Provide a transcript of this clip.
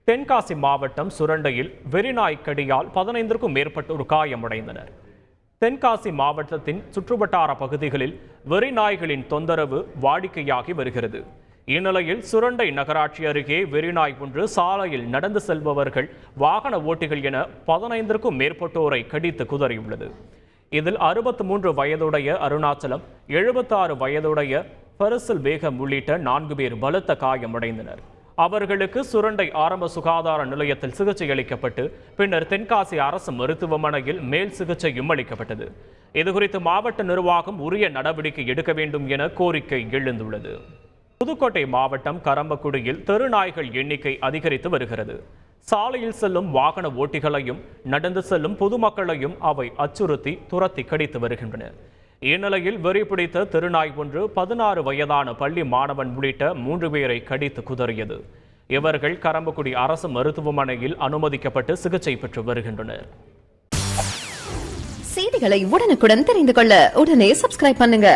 தென்காசி மாவட்டம் சுரண்டையில் வெறிநாய் கடியால் 15க்கும் மேற்பட்டோர் காயமடைந்தனர். தென்காசி மாவட்டத்தின் சுற்றுவட்டார பகுதிகளில் வெறிநாய்களின் தொந்தரவு வாடிக்கையாகி வருகிறது. இந்நிலையில் சுரண்டை நகராட்சி அருகே வெறிநாய் ஒன்று சாலையில் நடந்து செல்பவர்கள், வாகன ஓட்டிகள் என 15க்கும் மேற்பட்டோரை கடித்து குதறியுள்ளது. இதில் 63 வயதுடைய அருணாச்சலம், 76 வயதுடைய பரிசல் பேகம் உள்ளிட்ட 4 பேர் பலத்த காயமடைந்தனர். அவர்களுக்கு சுரண்டை ஆரம்ப சுகாதார நிலையத்தில் சிகிச்சை அளிக்கப்பட்டு பின்னர் தென்காசி அரசு மருத்துவமனையில் மேல் சிகிச்சையும் அளிக்கப்பட்டது. இதுகுறித்து மாவட்ட நிர்வாகம் உரிய நடவடிக்கை எடுக்க வேண்டும் என கோரிக்கை எழுந்துள்ளது. புதுக்கோட்டை மாவட்டம் கரம்பக்குடியில் தெருநாய்கள் எண்ணிக்கை அதிகரித்து வருகிறது. சாலையில் செல்லும் வாகன ஓட்டிகளையும் நடந்து செல்லும் பொதுமக்களையும் அவை அச்சுறுத்தி துரத்தி கடித்து வருகின்றன. இந்நிலையில் வெறி பிடித்த தெருநாய் ஒன்று 16 வயதான பள்ளி மாணவன் உள்ளிட்ட 3 பேரை கடித்து குதறியது. இவர்கள் கரம்பக்குடி அரசு மருத்துவமனையில் அனுமதிக்கப்பட்டு சிகிச்சை பெற்று வருகின்றனர். செய்திகளை உடனுக்குடன் தெரிந்து கொள்ள உடனே சப்ஸ்கிரைப் பண்ணுங்க.